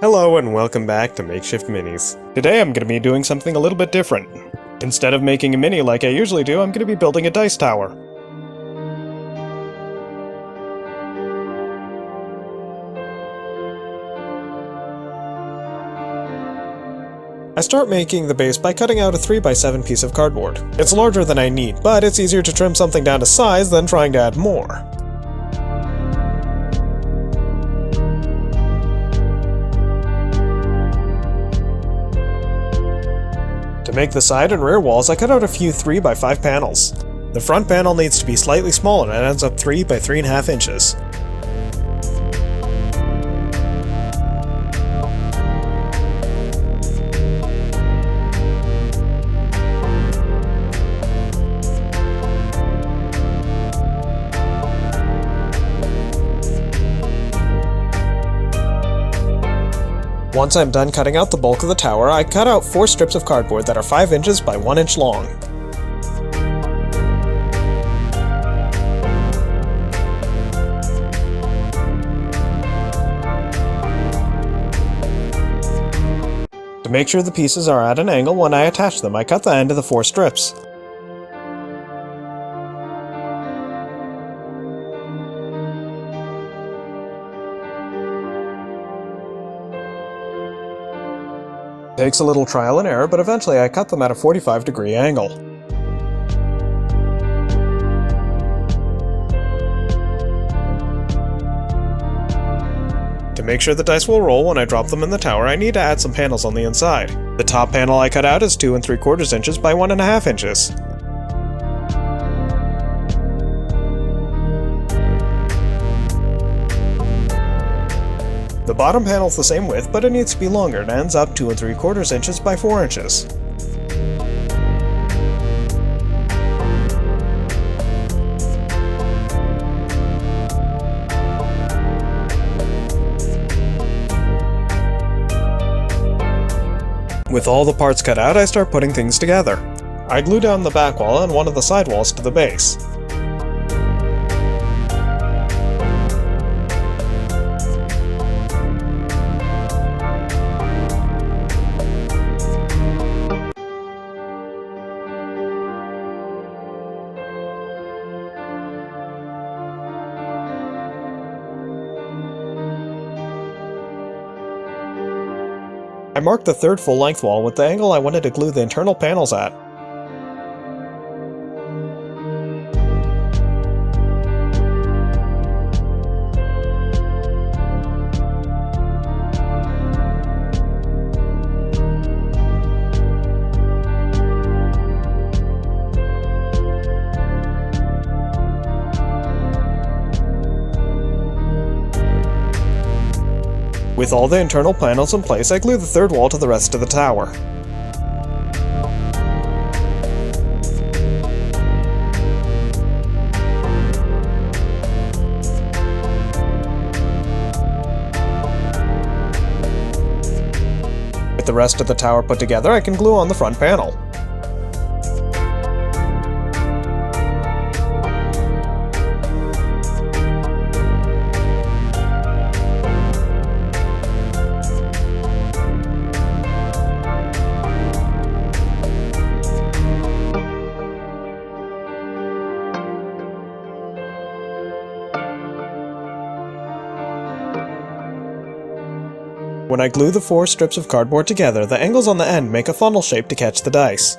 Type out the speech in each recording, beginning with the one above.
Hello and welcome back to Makeshift Minis. Today I'm going to be doing something a little bit different. Instead of making a mini like I usually do, I'm going to be building a dice tower. I start making the base by cutting out a 3x7 piece of cardboard. It's larger than I need, but it's easier to trim something down to size than trying to add more. To make the side and rear walls, I cut out a few 3x5 panels. The front panel needs to be slightly smaller and ends up 3 by 3.5 inches. Once I'm done cutting out the bulk of the tower, I cut out 4 strips of cardboard that are 5 inches by 1 inch long. To make sure the pieces are at an angle when I attach them, I cut the end of the 4 strips. It takes a little trial and error, but eventually I cut them at a 45-degree angle. To make sure the dice will roll when I drop them in the tower, I need to add some panels on the inside. The top panel I cut out is 2 3/4 inches by 1.5 inches. The bottom panel is the same width, but it needs to be longer and ends up 2 3/4 inches by 4 inches. With all the parts cut out, I start putting things together. I glue down the back wall and one of the side walls to the base. I marked the third full-length wall with the angle I wanted to glue the internal panels at. With all the internal panels in place, I glue the third wall to the rest of the tower. With the rest of the tower put together, I can glue on the front panel. When I glue the 4 strips of cardboard together, the angles on the end make a funnel shape to catch the dice.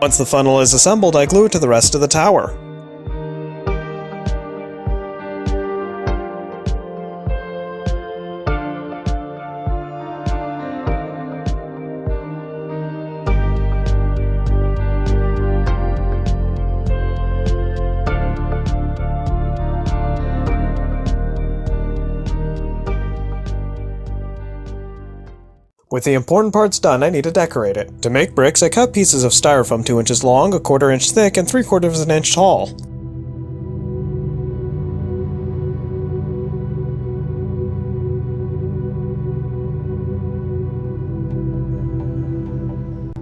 Once the funnel is assembled, I glue it to the rest of the tower. With the important parts done, I need to decorate it. To make bricks, I cut pieces of styrofoam 2 inches long, 1/4 inch thick, and 3/4 inch tall.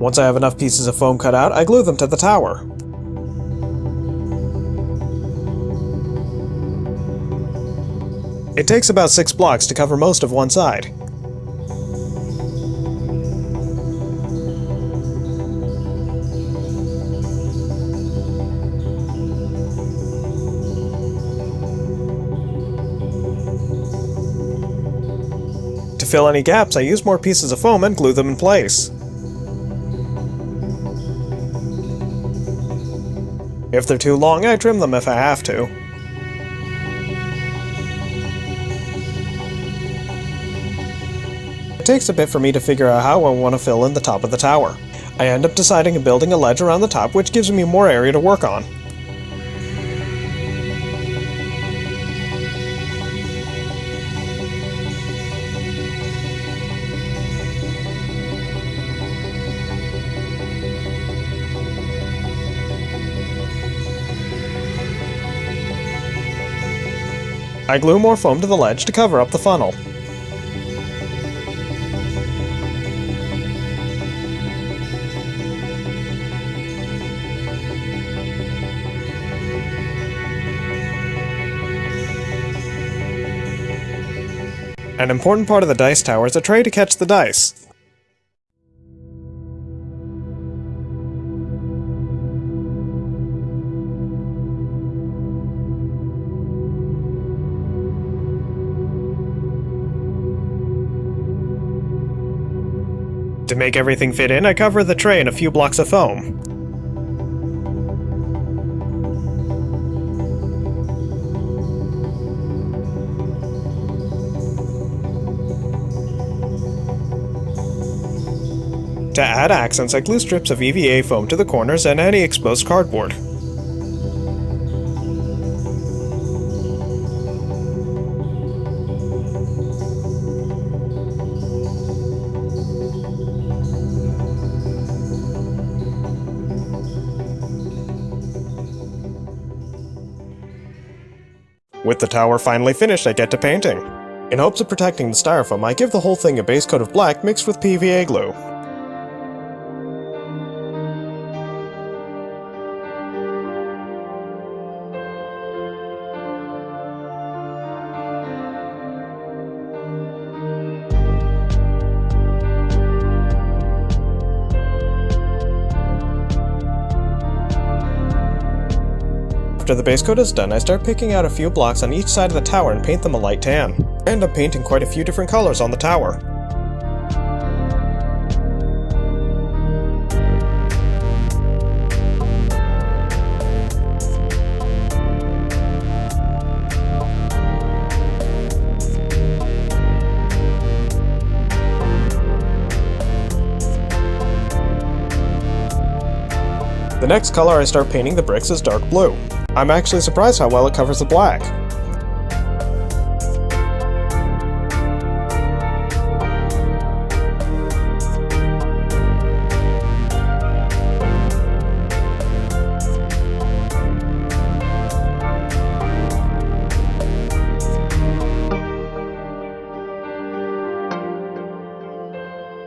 Once I have enough pieces of foam cut out, I glue them to the tower. It takes about 6 blocks to cover most of one side. To fill any gaps, I use more pieces of foam and glue them in place. If they're too long, I trim them if I have to. It takes a bit for me to figure out how I want to fill in the top of the tower. I end up deciding on building a ledge around the top, which gives me more area to work on. I glue more foam to the ledge to cover up the funnel. An important part of the dice tower is a tray to catch the dice. To make everything fit in, I cover the tray in a few blocks of foam. To add accents, I glue strips of EVA foam to the corners and any exposed cardboard. With the tower finally finished, I get to painting. In hopes of protecting the styrofoam, I give the whole thing a base coat of black mixed with PVA glue. After the base coat is done, I start picking out a few blocks on each side of the tower and paint them a light tan. I end up painting quite a few different colors on the tower. The next color I start painting the bricks is dark blue. I'm actually surprised how well it covers the black.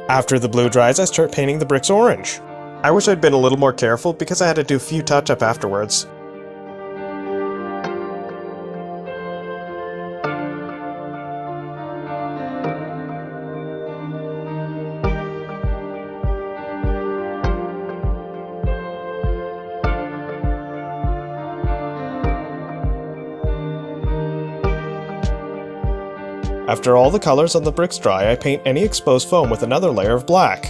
After the blue dries, I start painting the bricks orange. I wish I'd been a little more careful because I had to do a few touch-up afterwards. After all the colors on the bricks dry, I paint any exposed foam with another layer of black.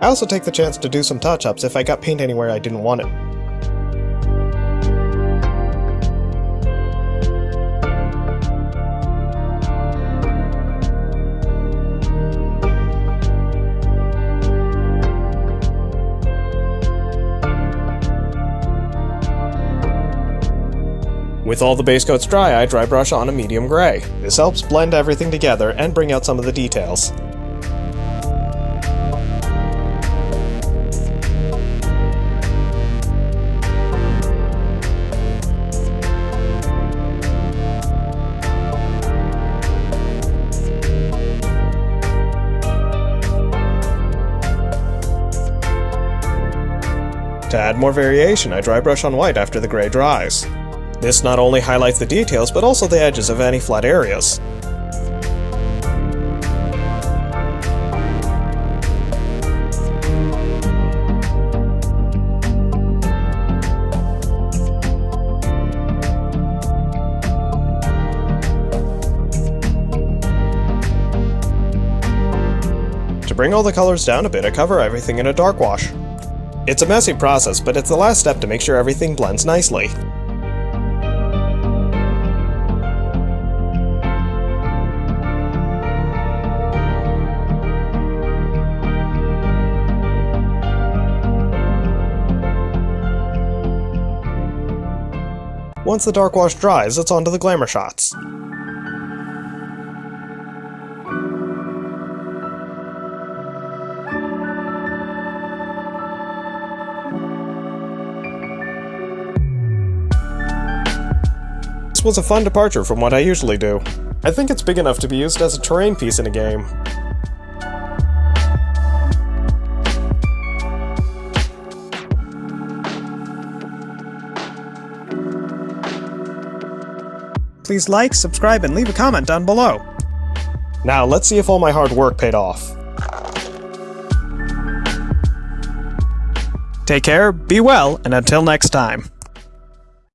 I also take the chance to do some touch-ups if I got paint anywhere I didn't want it. With all the base coats dry, I dry brush on a medium gray. This helps blend everything together and bring out some of the details. To add more variation, I dry brush on white after the gray dries. This not only highlights the details, but also the edges of any flat areas. To bring all the colors down a bit, I cover everything in a dark wash. It's a messy process, but it's the last step to make sure everything blends nicely. Once the dark wash dries, it's on to the glamour shots. This was a fun departure from what I usually do. I think it's big enough to be used as a terrain piece in a game. Please like, subscribe, and leave a comment down below. Now let's see if all my hard work paid off. Take care, be well, and until next time.